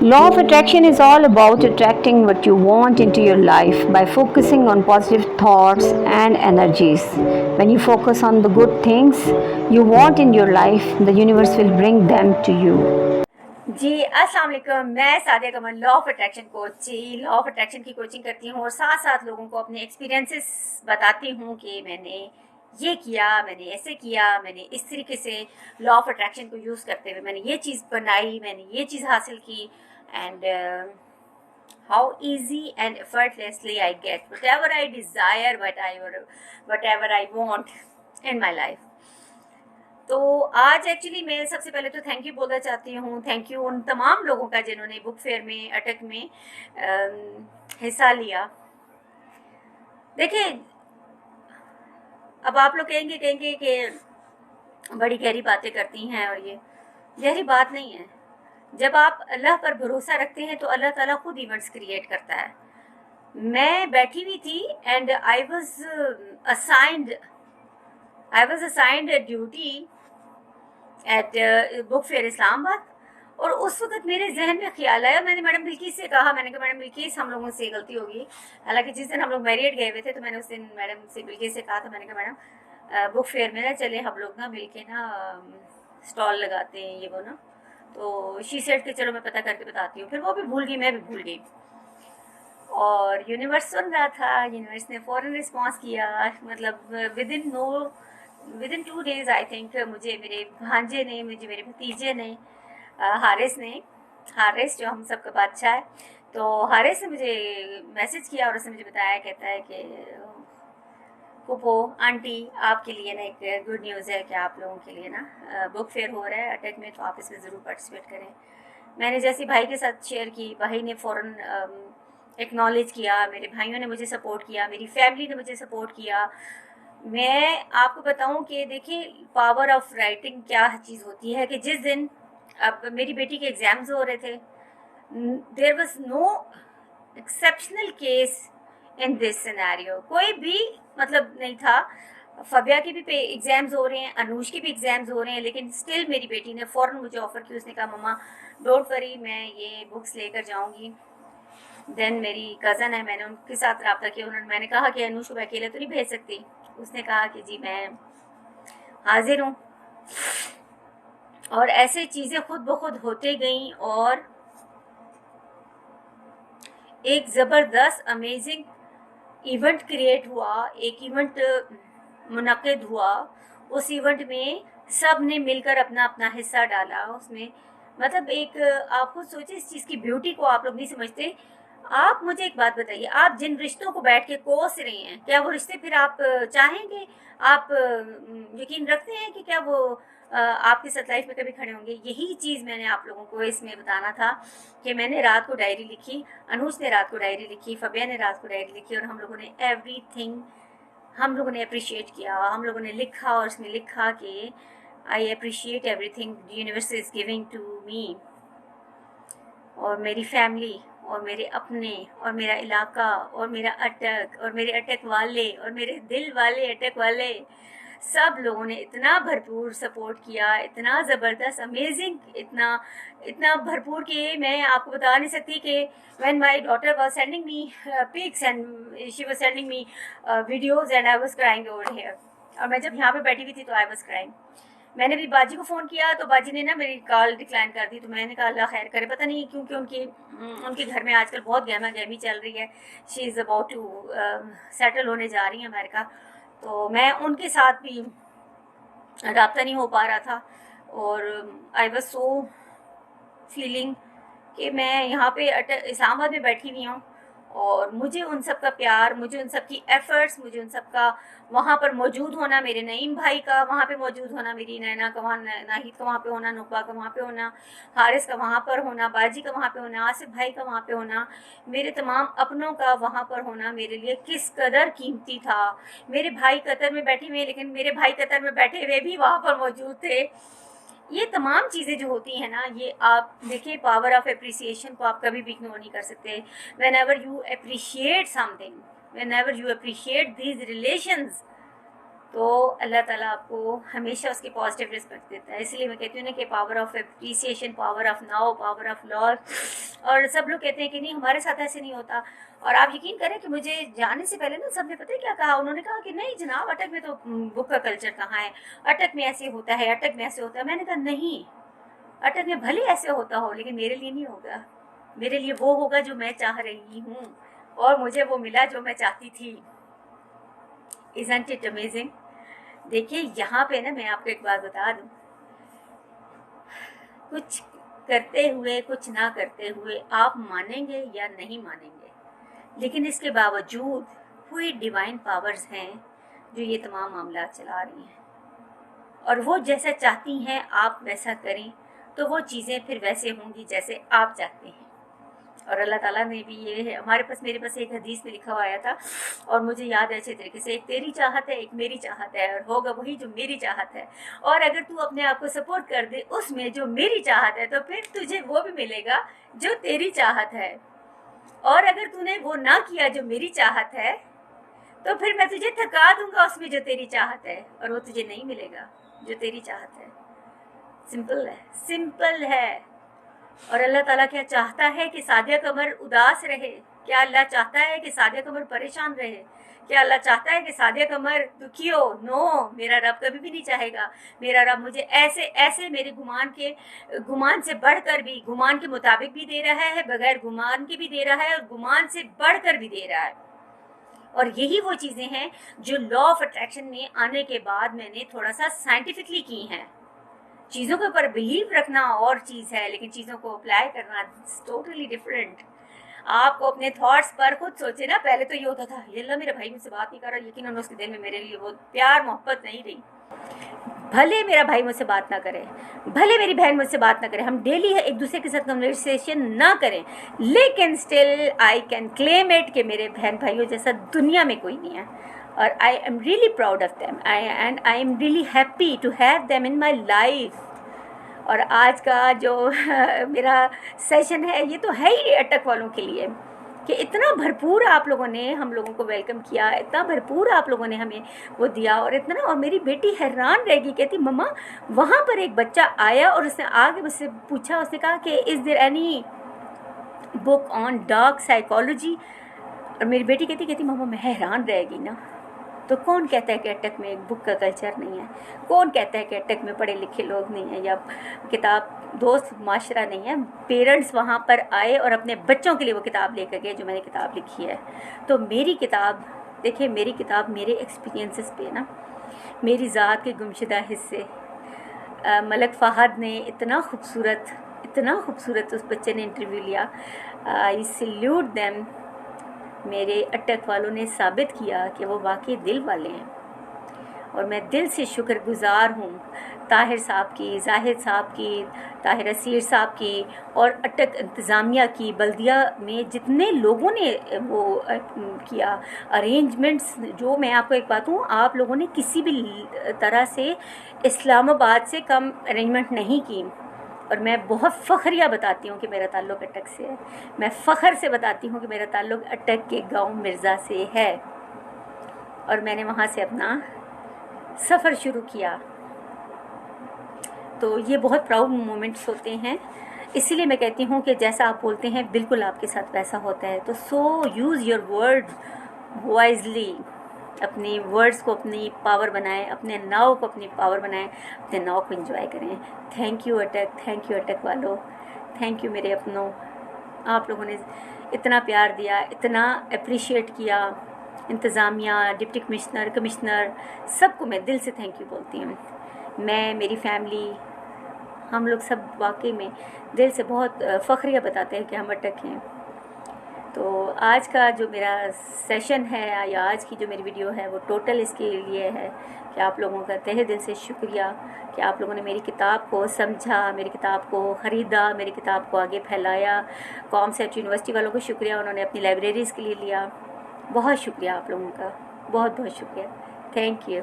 Law of attraction is all about attracting what you want into your life by focusing on positive thoughts and energies. When you focus on the good things you want in your life, the universe will bring them to you. जी अस्सलाम वालेकुम, मैं Sadia Kamal law of attraction coach law of attraction की coaching करती हूँ और साथ साथ लोगों को अपने एक्सपीरियंसेस बताती हूँ कि मैंने ये किया, मैंने ऐसे किया, मैंने इस तरीके से लॉ ऑफ अट्रैक्शन को यूज़ करते हुए मैंने ये चीज़ बनाई, मैंने ये चीज़ हासिल की and how easy and effortlessly I get whatever I desire, whatever I want in my life. तो आज एक्चुअली मैं सबसे पहले तो थैंक यू बोलना चाहती हूँ, थैंक यू उन तमाम लोगों का जिन्होंने बुक फेयर में अटक में हिस्सा लिया। देखिए, अब आप लोग कहेंगे कि बड़ी गहरी बातें करती हैं, और ये गहरी बात नहीं है। जब आप अल्लाह पर भरोसा रखते हैं तो अल्लाह ताला खुद इवेंट्स क्रिएट करता है। मैं बैठी हुई थी and I was assigned duty at book fair Islamabad, और उस वक्त मेरे जहन में ख्याल आया। मैंने मैडम बिल्किस से कहा, मैंने कहा मैडम बिल्किस हम लोगों से गलती होगी। हालांकि जिस दिन हम लोग मैरिड गए हुए थे तो मैंने उस दिन मैडम से बिल्किस से कहा था, मैंने कहा मैडम बुक फेयर में ना चले हम लोग ना मिल के ना स्टॉल लगाते हैं ये वो ना। तो शी सेड के चलो मैं पता करके बताती हूँ। फिर वो भी भूल गई, मैं भी भूल गई, और यूनिवर्स सुन रहा था। यूनिवर्स ने फ़ौरन रिस्पॉन्स किया, मतलब with in 2 days I think मुझे मेरे भांजे ने, मुझे मेरे भतीजे ने, हारिस जो हम सबका बादशाह है, तो हारिस ने मुझे मैसेज किया और उसने मुझे बताया, कहता है कि पुप्पो आंटी आपके लिए ना एक गुड न्यूज़ है कि आप लोगों के लिए ना बुक फेयर हो रहा है अटक में, तो आप इसमें ज़रूर पार्टिसिपेट करें। मैंने जैसे भाई के साथ शेयर की, भाई ने फ़ौरन एक्नॉलेज किया, मेरे भाइयों ने मुझे सपोर्ट किया, मेरी फैमिली ने मुझे सपोर्ट किया। मैं आपको बताऊं कि देखिए पावर ऑफ राइटिंग क्या चीज़ होती है कि जिस दिन अब मेरी बेटी के एग्ज़ाम्स हो रहे थे, there was no exceptional case in this scenario, कोई भी मतलब नहीं था। फबिया के भी एग्ज़ाम्स हो रहे हैं, अनुष के भी एग्ज़ाम्स हो रहे हैं, लेकिन स्टिल मेरी बेटी ने फ़ौरन मुझे ऑफ़र की। उसने कहा मम्मा डोंट वरी, मैं ये बुक्स लेकर जाऊँगी। देन मेरी कज़न है, मैंने उनके साथ रब्ता किया। मैंने कहा कि अनुष को मैं अकेले तो नहीं भेज सकती। उसने कहा कि जी मैं हाजिर हूँ, और ऐसे चीज़ें खुद ब खुद होते गईं और एक ज़बरदस्त अमेजिंग इवेंट क्रिएट हुआ, एक इवेंट मुनक़िद हुआ। उस इवेंट में सब ने मिलकर अपना अपना हिस्सा डाला उसमें। मतलब एक आप खुद सोचिए, इस चीज़ की ब्यूटी को आप लोग नहीं समझते। आप मुझे एक बात बताइए, आप जिन रिश्तों को बैठ के कोस रहे हैं, क्या वो रिश्ते फिर आप चाहेंगे? आप यकीन रखते हैं कि क्या वो आपके साथ लाइफ में कभी खड़े होंगे? यही चीज़ मैंने आप लोगों को इसमें बताना था कि मैंने रात को डायरी लिखी, अनुज ने रात को डायरी लिखी, फबिया ने रात को डायरी लिखी, और हम लोगों ने एवरीथिंग हम लोगों ने अप्रिशिएट किया। हम लोगों ने लिखा और उसमें लिखा कि I appreciate everything universe is giving to me, और मेरी फैमिली और मेरे अपने और मेरा इलाका और मेरा अटक और मेरे अटक वाले और मेरे दिल वाले अटक वाले, सब लोगों ने इतना भरपूर सपोर्ट किया, इतना ज़बरदस्त अमेजिंग, इतना इतना भरपूर कि मैं आपको बता नहीं सकती कि when my daughter was sending me pics and she was sending me videos and I was crying over here. और मैं जब यहाँ पे बैठी हुई थी तो आई वाज क्राइंग। मैंने भी बाजी को फ़ोन किया तो बाजी ने ना मेरी कॉल डिक्लाइन कर दी। तो मैंने कहा अल्लाह खैर करे, पता नहीं क्योंकि उनके घर में आजकल बहुत गहमा गहमी चल रही है। She is about to settle होने जा रही हैं अमेरिका, तो मैं उनके साथ भी रब्ता नहीं हो पा रहा था। और आई वॉज सो फीलिंग कि मैं यहाँ पे इस्लामाबाद में बैठी हुई हूँ, और मुझे उन सब का प्यार, मुझे उन सब की एफ़र्ट्स, मुझे उन सब का वहाँ पर मौजूद होना, मेरे नईम भाई का वहाँ पे मौजूद होना, मेरी नैना का वहाँ, नाहिद का वहाँ पे होना, नुकबा का वहाँ पे होना, हारिस का वहाँ पर होना, बाजी का वहाँ पे होना, आसिफ भाई का वहाँ पे होना, मेरे तमाम अपनों का वहाँ पर होना मेरे लिए किस कदर कीमती था। मेरे भाई कतर में बैठे हुए, लेकिन मेरे भाई कतर में बैठे हुए भी वहाँ पर मौजूद थे। ये तमाम चीज़ें जो होती हैं ना, ये आप देखिए पावर ऑफ एप्रिसिएशन को आप कभी भी इग्नोर नहीं कर सकते। When ever you appreciate something, when ever you appreciate these relations, तो अल्लाह ताला आपको हमेशा उसकी पॉजिटिव रिस्पेक्ट देता है। इसलिए मैं कहती हूँ ना कि power of appreciation, power of now, power of law, और सब लोग कहते हैं कि नहीं हमारे साथ ऐसे नहीं होता। और आप यकीन करें कि मुझे जाने से पहले ना सबने पता है क्या कहा, उन्होंने कहा कि नहीं जनाब अटक में तो बुक का कल्चर कहाँ है, अटक में ऐसे होता है, अटक में ऐसे होता है। मैंने कहा नहीं, अटक में भले ऐसे होता हो लेकिन मेरे लिए नहीं होगा, मेरे लिए वो होगा जो मैं चाह रही हूँ, और मुझे वो मिला जो मैं चाहती थी। Isn't it amazing? देखिए यहाँ पे ना मैं आपको एक बात बता दूँ, कुछ करते हुए कुछ ना करते हुए आप मानेंगे या नहीं मानेंगे, लेकिन इसके बावजूद कोई डिवाइन पावर्स हैं जो ये तमाम मामला चला रही हैं, और वो जैसा चाहती हैं आप वैसा करें तो वो चीज़ें फिर वैसे होंगी जैसे आप चाहते हैं। और अल्लाह ताला ने भी ये है, हमारे पास मेरे पास एक हदीस में लिखा हुआ आया था और मुझे याद है अच्छे तरीके से, एक तेरी चाहत है एक मेरी चाहत है, और होगा वही जो मेरी चाहत है। और अगर तू अपने आप को सपोर्ट कर दे उसमें जो मेरी चाहत है तो फिर तुझे वो भी मिलेगा जो तेरी चाहत है। और अगर तूने वो ना किया जो मेरी चाहत है तो फिर मैं तुझे थका दूंगा उसमें जो तेरी चाहत है, और वो तुझे नहीं मिलेगा जो तेरी चाहत है। सिंपल है, सिंपल है। और अल्लाह ताला क्या चाहता है कि सादिया कमर उदास रहे? क्या अल्लाह चाहता है कि सादिया कमर परेशान रहे? क्या अल्लाह चाहता है कि सादिया कमर दुखी हो? नो, मेरा रब कभी भी नहीं चाहेगा। मेरा रब मुझे ऐसे ऐसे मेरे गुमान से बढ़कर भी, गुमान के मुताबिक भी दे रहा है, बगैर गुमान के भी दे रहा है, और गुमान से बढ़कर भी दे रहा है। और यही वो चीज़ें हैं जो लॉ ऑफ अट्रैक्शन में आने के बाद मैंने थोड़ा सा साइंटिफिकली की हैं। चीज़ों के ऊपर बिलीव रखना और चीज़ है, लेकिन चीज़ों को अप्लाई करना टोटली डिफरेंट। आपको अपने थॉट्स पर खुद सोचे ना, पहले तो ये होता था ये अल्लाह मेरा भाई मुझसे बात नहीं कर रहा, यकीनन उसके दिल में मेरे लिए वो प्यार मोहब्बत नहीं रही। भले मेरा भाई मुझसे बात ना करे, भले मेरी बहन मुझसे बात ना करे, हम डेली एक दूसरे के साथ कन्वर्सेशन ना करें, लेकिन still I can claim it कि मेरे बहन भाइयों जैसा दुनिया में कोई नहीं है। और I am really proud of them and I am really happy to have them in my life. और आज का जो मेरा सेशन है ये तो है ही अटक वालों के लिए कि इतना भरपूर आप लोगों ने हम लोगों को वेलकम किया, इतना भरपूर आप लोगों ने हमें वो दिया, और इतना। और मेरी बेटी हैरान रहेगी, कहती मम्मा वहाँ पर एक बच्चा आया और उसने आगे मुझसे पूछा, उसने कहा कि is there any book on dark psychology? और मेरी बेटी कहती मम्मा मैं हैरान रहेगी ना, तो कौन कहता है कि अटक में एक बुक का कल्चर नहीं है? कौन कहता है कि अटक में पढ़े लिखे लोग नहीं हैं या किताब दोस्त माशरा नहीं है? पेरेंट्स वहाँ पर आए और अपने बच्चों के लिए वो किताब लेकर गए जो मैंने किताब लिखी है। तो मेरी किताब देखिए, मेरी किताब मेरे एक्सपीरियंसेस पे ना, मेरी ज़ात के गुमशुदा हिस्से, मलक फ़हद ने इतना खूबसूरत उस बच्चे ने इंटरव्यू लिया। आई सैल्यूट देम। मेरे अटक वालों ने साबित किया कि वो वाकई दिल वाले हैं, और मैं दिल से शुक्रगुजार हूँ ताहिर साहब की, जाहिद साहब की, ताहिर असीर साहब की, और अटक इंतज़ामिया की, बल्दिया में जितने लोगों ने वो किया अरेंजमेंट्स। जो मैं आपको एक बात हूँ, आप लोगों ने किसी भी तरह से इस्लामाबाद से कम अरेंजमेंट नहीं की। और मैं बहुत फ़ख्रिया बताती हूँ कि मेरा ताल्लुक़ अटक से है। मैं फ़ख्र से बताती हूँ कि मेरा ताल्लुक़ अटक के गांव मिर्ज़ा से है, और मैंने वहाँ से अपना सफ़र शुरू किया। तो ये बहुत प्राउड मोमेंट्स होते हैं, इसीलिए मैं कहती हूँ कि जैसा आप बोलते हैं बिल्कुल आपके साथ वैसा होता है। तो so use your word wisely, अपने वर्ड्स को अपनी पावर बनाएं, अपने नाव को अपनी पावर बनाएं, अपने नाव को एंजॉय करें। थैंक यू अटक वालों, थैंक यू मेरे अपनों। आप लोगों ने इतना प्यार दिया, इतना अप्रिशिएट किया। इंतज़ामिया, डिप्टी कमिश्नर सबको मैं दिल से थैंक यू बोलती हूँ। मैं, मेरी फैमिली, हम लोग सब वाकई में दिल से बहुत फ़ख्रिया बताते हैं कि हम अटक हैं। तो आज का जो मेरा सेशन है या आज की जो मेरी वीडियो है वो टोटल इसके लिए है कि आप लोगों का तहे दिल से शुक्रिया कि आप लोगों ने मेरी किताब को समझा, मेरी किताब को ख़रीदा, मेरी किताब को आगे फैलाया। कॉमसेट यूनिवर्सिटी वालों को शुक्रिया, उन्होंने अपनी लाइब्रेरीज़ के लिए लिया। बहुत शुक्रिया आप लोगों का, बहुत बहुत शुक्रिया। Thank you.